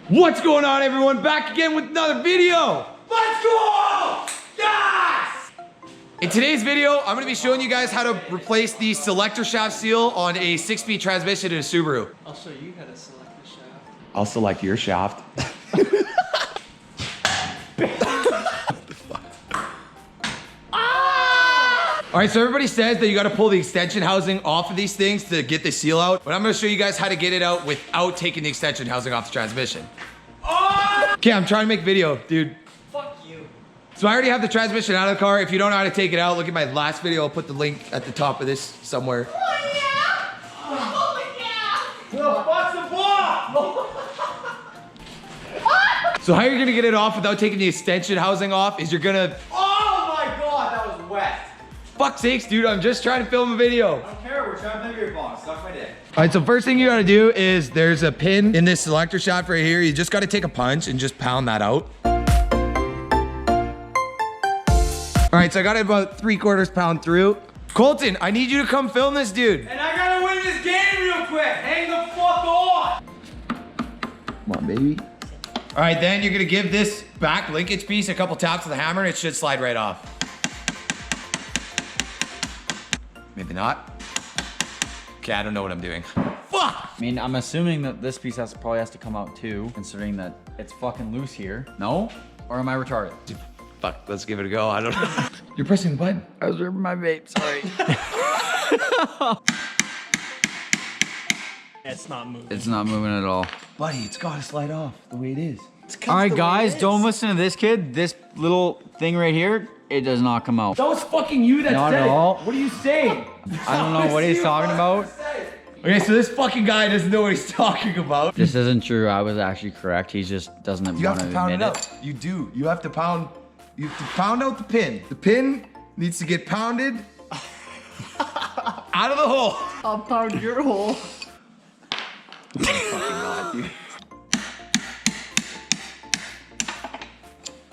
What's going on, everyone? Back again with another video. Let's go! Yes! In today's video, I'm gonna be showing you guys how to replace the selector shaft seal on a 6-speed transmission in a Subaru. I'll show you how to select the shaft. I'll select your shaft. All right, so everybody says that you gotta pull the extension housing off of these things to get the seal out, but I'm gonna show you guys how to get it out without taking the extension housing off the transmission. Okay, I'm trying to make video, dude. Fuck you. So I already have the transmission out of the car. If you don't know how to take it out, look at my last video. I'll put the link at the top of this somewhere. Oh yeah! Oh yeah! Well, fuck the ball! So how you're gonna get it off without taking the extension housing off is you're gonna... Oh my god, that was wet. Fuck sakes, dude, I'm just trying to film a video. I don't care, we're trying to play your ball. Suck my dick. All right, so first thing you gotta do is there's a pin in this selector shaft right here. You just gotta take a punch and just pound that out. All right, so I got it about 3/4 pound through. Colton, I need you to come film this, dude. And I gotta win this game real quick. Hang the fuck on. Come on, baby. All right, then you're gonna give this back linkage piece a couple taps with a hammer and it should slide right off. Maybe not. Okay, I don't know what I'm doing. Fuck! I mean, I'm assuming that this piece probably has to come out too, considering that it's fucking loose here. No? Or am I retarded? Fuck, let's give it a go. I don't know. You're pressing the button. I was ripping my vape, sorry. It's not moving. It's not moving at all. Buddy, it's gotta slide off the way it is. All right, guys, don't listen to this kid. This little thing right here, it does not come out. That was fucking you that Not said at it. all. What are you saying? I don't know what he's talking about. Okay, so this fucking guy doesn't know what he's talking about. This isn't true. I was actually correct. He just doesn't You want have to to pound it admit out. You do. You have to pound. You have to pound out the pin. The pin needs to get pounded out of the hole. I'll pound your hole.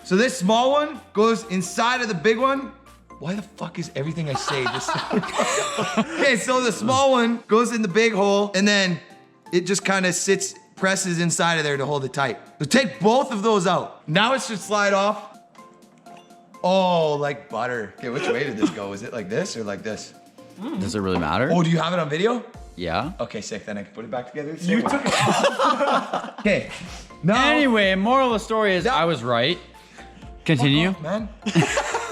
So this small one goes inside of the big one. Why the fuck is everything I say just Okay, so the small one goes in the big hole and then it just kind of presses inside of there to hold it tight. So take both of those out. Now it should slide off. Oh, like butter. Okay, which way did this go? Is it like this or like this? Does it really matter? Oh, do you have it on video? Yeah. Okay, sick. Then I can put it back together. You took it off. Okay. Now, Anyway, moral of the story is I was right. Continue. fuck off, man.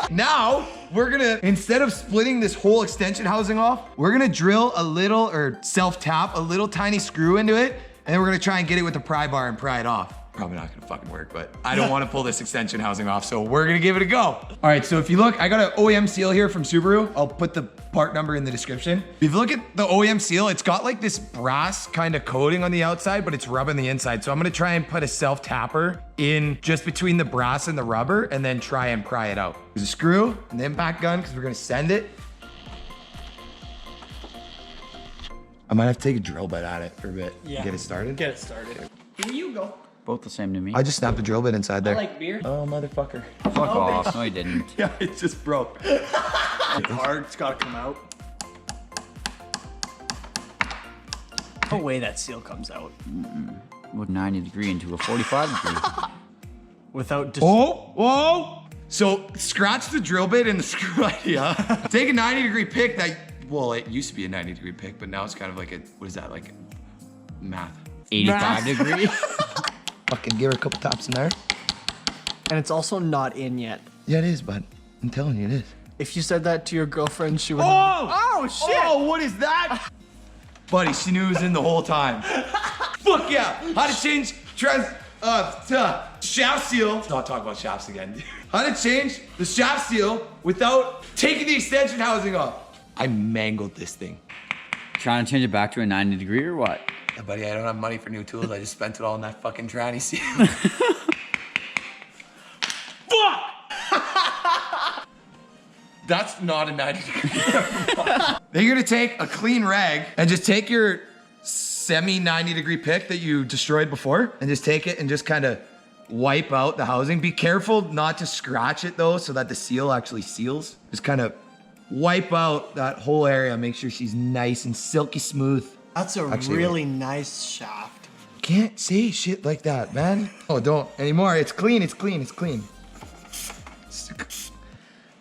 Now, we're gonna, instead of splitting this whole extension housing off, we're gonna drill a little, or self-tap, a little tiny screw into it, and then we're gonna try and get it with the pry bar and pry it off. Probably not gonna fucking work, but I don't wanna pull this extension housing off, so we're gonna give it a go. All right, so if you look, I got an OEM seal here from Subaru. I'll put the part number in the description. If you look at the OEM seal, it's got like this brass kind of coating on the outside, but it's rubbing the inside. So I'm gonna try and put a self-tapper in just between the brass and the rubber and then try and pry it out. There's a screw and the impact gun because we're gonna send it. I might have to take a drill bit at it for a bit. Yeah. Get it started. Get it started. Here you go. Both the same to me. I just snapped the drill bit inside there. I like beer. Oh, motherfucker. Fuck off. No, you didn't. Yeah, it just broke. It's hard. It's gotta come out. No way that seal comes out. With 90 degree into a 45 degree. Without Oh, whoa. So scratch the drill bit and the screw idea. Take a 90-degree pick that, well, it used to be a 90-degree pick, but now it's kind of like a, what is that, like math? 85 degree. Fucking give her a couple taps in there. And it's also not in yet. Yeah, it is, bud. I'm telling you it is. If you said that to your girlfriend, she would. Oh shit! Oh, what is that? Buddy, she knew it was in the whole time. Fuck yeah! How to change to shaft seal. Let's not talk about shafts again. How to change the shaft seal without taking the extension housing off. I mangled this thing. Trying to change it back to a 90 degree or what? Yeah, buddy, I don't have money for new tools. I just spent it all on that fucking tranny seal. Fuck! That's not a 90 degree. Then you're gonna take a clean rag and just take your semi 90 degree pick that you destroyed before and just take it and just kind of wipe out the housing. Be careful not to scratch it though, so that the seal actually seals. Just kind of wipe out that whole area. Make sure she's nice and silky smooth. That's a Actually, really nice shaft. Can't say shit like that, man. Oh, don't anymore. It's clean, it's clean, it's clean.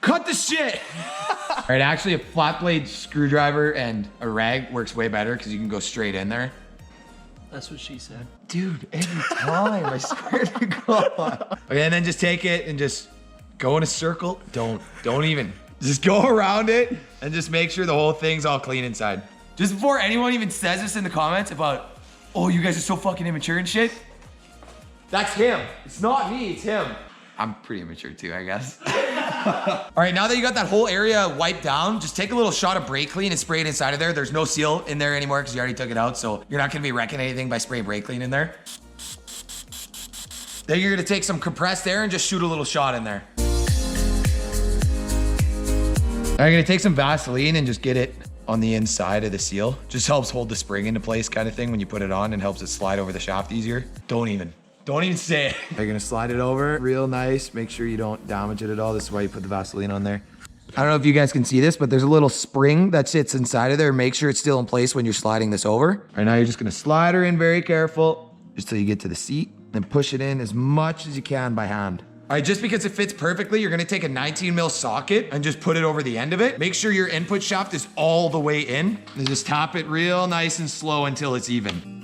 Cut the shit. All right, actually a flat blade screwdriver and a rag works way better because you can go straight in there. That's what she said. Dude, every time, I swear to God. Okay, and then just take it and just go in a circle. Don't even. Just go around it and just make sure the whole thing's all clean inside. Just before anyone even says this in the comments about, oh, you guys are so fucking immature and shit. That's him. It's not me, it's him. I'm pretty immature too, I guess. All right, now that you got that whole area wiped down, just take a little shot of brake clean and spray it inside of there. There's no seal in there anymore because you already took it out, so you're not gonna be wrecking anything by spraying brake clean in there. Then you're gonna take some compressed air and just shoot a little shot in there. Now you're gonna take some Vaseline and just get it on the inside of the seal. Just helps hold the spring into place kind of thing when you put it on and helps it slide over the shaft easier. Don't even say it. You're gonna slide it over real nice. Make sure you don't damage it at all. This is why you put the Vaseline on there. I don't know if you guys can see this, but there's a little spring that sits inside of there. Make sure it's still in place when you're sliding this over. All right, now you're just gonna slide her in very careful just till you get to the seat. Then push it in as much as you can by hand. All right, just because it fits perfectly, you're gonna take a 19 mil socket and just put it over the end of it. Make sure your input shaft is all the way in. And just tap it real nice and slow until it's even.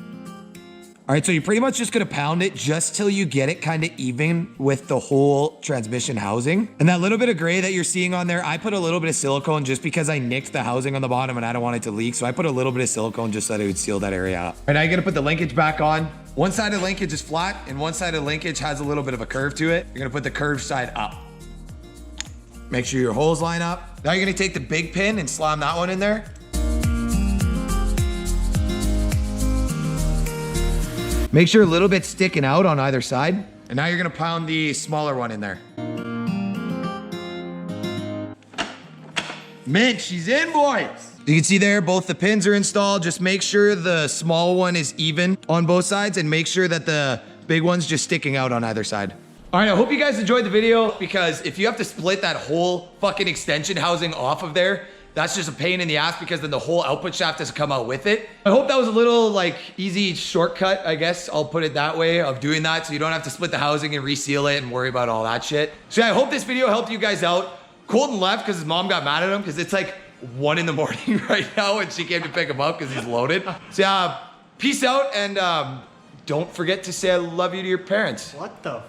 All right, so you're pretty much just gonna pound it just till you get it kind of even with the whole transmission housing. And that little bit of gray that you're seeing on there, I put a little bit of silicone just because I nicked the housing on the bottom and I don't want it to leak. So I put a little bit of silicone just so that it would seal that area up. All right, now you're gonna put the linkage back on. One side of the linkage is flat and one side of the linkage has a little bit of a curve to it. You're gonna put the curved side up. Make sure your holes line up. Now you're gonna take the big pin and slam that one in there. Make sure a little bit's sticking out on either side. And now you're gonna pound the smaller one in there. Mint, she's in, boys. You can see there, both the pins are installed. Just make sure the small one is even on both sides and make sure that the big one's just sticking out on either side. All right, I hope you guys enjoyed the video because if you have to split that whole fucking extension housing off of there, that's just a pain in the ass because then the whole output shaft has to come out with it. I hope that was a little like easy shortcut, I guess. I'll put it that way of doing that so you don't have to split the housing and reseal it and worry about all that shit. So yeah, I hope this video helped you guys out. Colton left because his mom got mad at him because it's like 1 in the morning right now and she came to pick him up because he's loaded. So yeah, peace out and don't forget to say I love you to your parents. What the